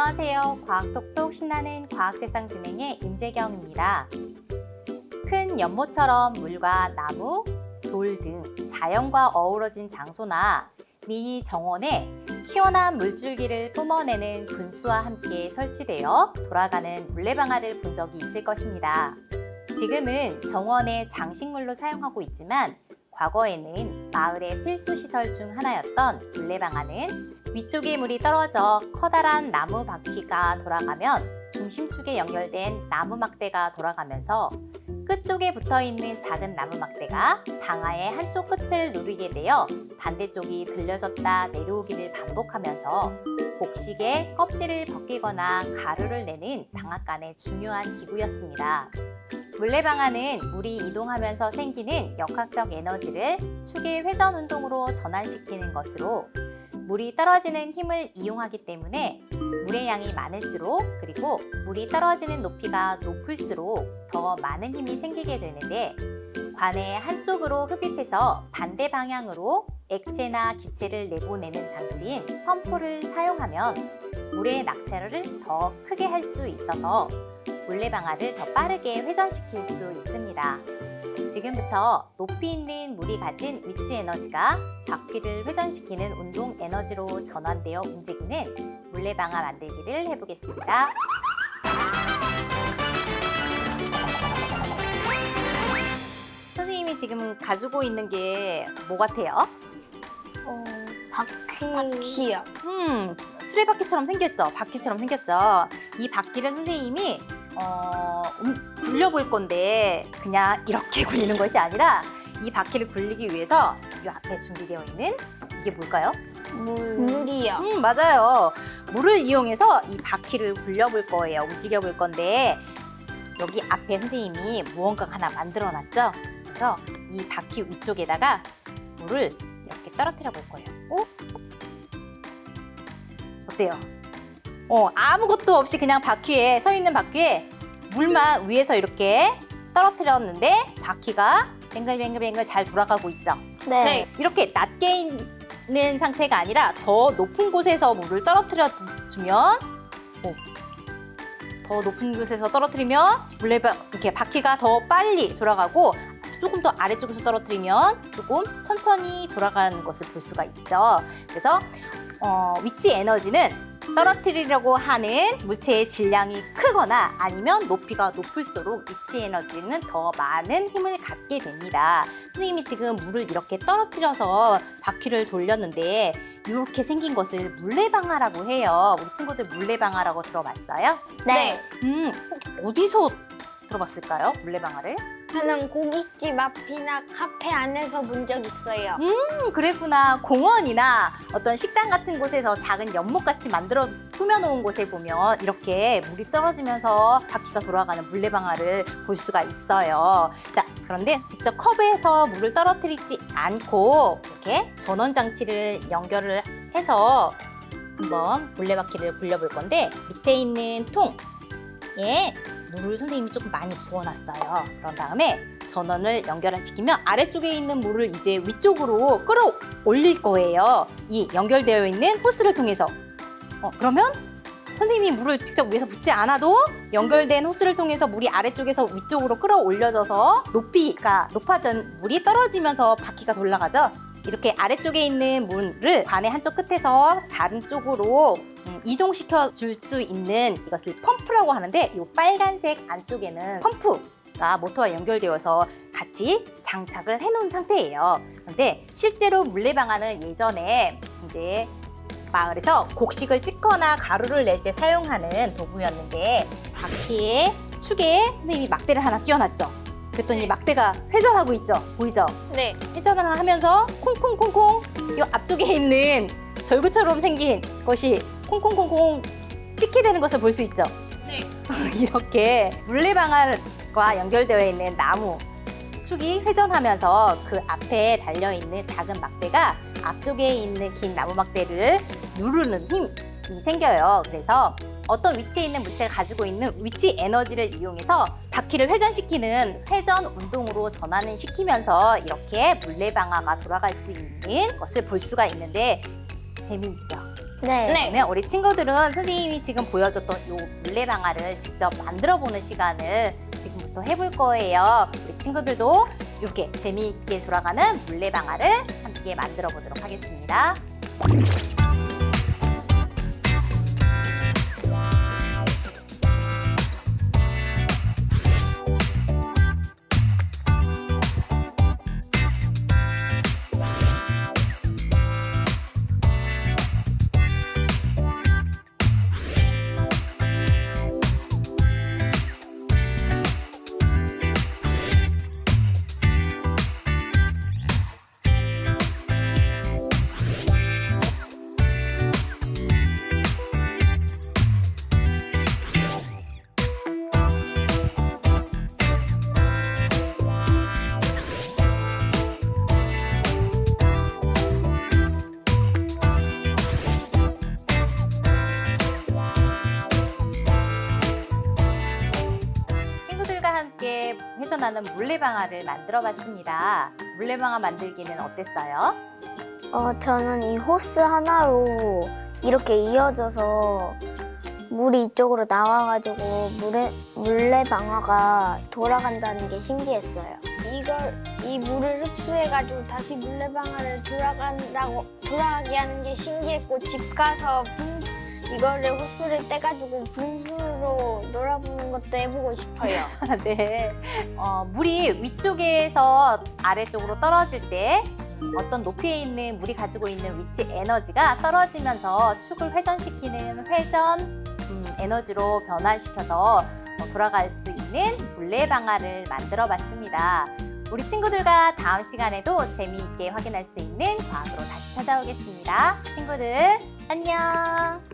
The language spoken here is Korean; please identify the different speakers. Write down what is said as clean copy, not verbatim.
Speaker 1: 안녕하세요. 과학톡톡 신나는 과학세상 진행의 임재경입니다. 큰 연못처럼 물과 나무, 돌 등 자연과 어우러진 장소나 미니 정원에 시원한 물줄기를 뿜어내는 분수와 함께 설치되어 돌아가는 물레방아를 본 적이 있을 것입니다. 지금은 정원의 장식물로 사용하고 있지만 과거에는 마을의 필수 시설 중 하나였던 물레방아는 위쪽에 물이 떨어져 커다란 나무 바퀴가 돌아가면 중심축에 연결된 나무 막대가 돌아가면서 끝쪽에 붙어있는 작은 나무 막대가 방아의 한쪽 끝을 누르게 되어 반대쪽이 들려졌다 내려오기를 반복하면서 곡식의 껍질을 벗기거나 가루를 내는 방앗간의 중요한 기구였습니다. 물레방아는 물이 이동하면서 생기는 역학적 에너지를 축의 회전 운동으로 전환시키는 것으로 물이 떨어지는 힘을 이용하기 때문에 물의 양이 많을수록 그리고 물이 떨어지는 높이가 높을수록 더 많은 힘이 생기게 되는데 관의 한쪽으로 흡입해서 반대 방향으로 액체나 기체를 내보내는 장치인 펌프를 사용하면 물의 낙차를 더 크게 할 수 있어서 물레방아를 더 빠르게 회전시킬 수 있습니다. 지금부터 높이 있는 물이 가진 위치 에너지가 바퀴를 회전시키는 운동 에너지로 전환되어 움직이는 물레방아 만들기를 해보겠습니다. 선생님이 지금 가지고 있는 게 뭐 같아요?
Speaker 2: 바퀴요.
Speaker 1: 수레바퀴처럼 생겼죠? 바퀴처럼 생겼죠? 이 바퀴를 선생님이 굴려볼 건데 그냥 이렇게 굴리는 것이 아니라 이 바퀴를 굴리기 위해서 이 앞에 준비되어 있는 이게 뭘까요?
Speaker 2: 물이요.
Speaker 1: 맞아요. 물을 이용해서 이 바퀴를 굴려볼 거예요. 움직여볼 건데 여기 앞에 선생님이 무언가 하나 만들어놨죠? 그래서 이 바퀴 위쪽에다가 물을 이렇게 떨어뜨려 볼 거예요. 어때요? 아무것도 없이 그냥 바퀴에 서 있는 바퀴에 물만 위에서 이렇게 떨어뜨렸는데 바퀴가 뱅글뱅글뱅글 잘 돌아가고 있죠.
Speaker 2: 네.
Speaker 1: 이렇게 낮게 있는 상태가 아니라 더 높은 곳에서 물을 떨어뜨려 주면 더 높은 곳에서 떨어뜨리면 이렇게 바퀴가 더 빨리 돌아가고 조금 더 아래쪽에서 떨어뜨리면 조금 천천히 돌아가는 것을 볼 수가 있죠. 그래서 위치 에너지는 떨어뜨리려고 하는 물체의 질량이 크거나 아니면 높이가 높을수록 위치 에너지는 더 많은 힘을 갖게 됩니다. 선생님이 지금 물을 이렇게 떨어뜨려서 바퀴를 돌렸는데 이렇게 생긴 것을 물레방아라고 해요. 우리 친구들 물레방아라고 들어봤어요?
Speaker 2: 네.
Speaker 1: 어디서 들어봤을까요? 물레방아를?
Speaker 2: 저는 고깃집 앞이나 카페 안에서 본 적 있어요.
Speaker 1: 그랬구나. 공원이나 어떤 식당 같은 곳에서 작은 연못같이 만들어 꾸며놓은 곳에 보면 이렇게 물이 떨어지면서 바퀴가 돌아가는 물레방아를 볼 수가 있어요. 자, 그런데 직접 컵에서 물을 떨어뜨리지 않고 이렇게 전원장치를 연결을 해서 한번 물레바퀴를 굴려볼 건데 밑에 있는 통에 물을 선생님이 조금 많이 부어놨어요. 그런 다음에 전원을 연결시키면 아래쪽에 있는 물을 이제 위쪽으로 끌어올릴 거예요. 이 연결되어 있는 호스를 통해서. 그러면 선생님이 물을 직접 위에서 붓지 않아도 연결된 호스를 통해서 물이 아래쪽에서 위쪽으로 끌어올려져서 높이가 높아진 물이 떨어지면서 바퀴가 돌아가죠. 이렇게 아래쪽에 있는 물을 관의 한쪽 끝에서 다른 쪽으로 이동시켜 줄 수 있는 이것을 펌프라고 하는데 이 빨간색 안쪽에는 펌프가 모터와 연결되어서 같이 장착을 해놓은 상태예요. 그런데 실제로 물레방아는 예전에 이제 마을에서 곡식을 찢거나 가루를 낼 때 사용하는 도구였는데 바퀴의 축에 선생님이 막대를 하나 끼워놨죠. 그랬더니 막대가 회전하고 있죠. 보이죠?
Speaker 2: 네.
Speaker 1: 회전을 하면서 콩콩콩콩 이 앞쪽에 있는 절구처럼 생긴 것이 콩콩콩콩 찍게 되는 것을 볼 수 있죠.
Speaker 2: 네.
Speaker 1: 이렇게 물레방아와 연결되어 있는 나무 축이 회전하면서 그 앞에 달려있는 작은 막대가 앞쪽에 있는 긴 나무 막대를 누르는 힘이 생겨요. 그래서 어떤 위치에 있는 물체가 가지고 있는 위치 에너지를 이용해서 바퀴를 회전시키는 회전 운동으로 전환을 시키면서 이렇게 물레방아가 돌아갈 수 있는 것을 볼 수가 있는데 재미있죠?
Speaker 2: 네.
Speaker 1: 그러면 우리 친구들은 선생님이 지금 보여줬던 이 물레방아를 직접 만들어보는 시간을 지금부터 해볼 거예요. 우리 친구들도 이렇게 재미있게 돌아가는 물레방아를 함께 만들어 보도록 하겠습니다. 친구들과 함께 회전하는 물레방아를 만들어 봤습니다. 물레방아 만들기는 어땠어요?
Speaker 2: 저는 이 호스 하나로 이렇게 이어져서 물이 이쪽으로 나와가지고 물레방아가 돌아간다는 게 신기했어요. 이 물을 흡수해가지고 다시 물레방아를 돌아가게 하는 게 신기했고, 집 가서 이거를 호스를 떼가지고 분수로 놀아보는 것도 해보고 싶어요.
Speaker 1: 네. 물이 위쪽에서 아래쪽으로 떨어질 때 어떤 높이에 있는 물이 가지고 있는 위치 에너지가 떨어지면서 축을 회전시키는 회전 에너지로 변환시켜서 돌아갈 수 있는 물레방아를 만들어 봤습니다. 우리 친구들과 다음 시간에도 재미있게 확인할 수 있는 과학으로 다시 찾아오겠습니다. 친구들, 안녕!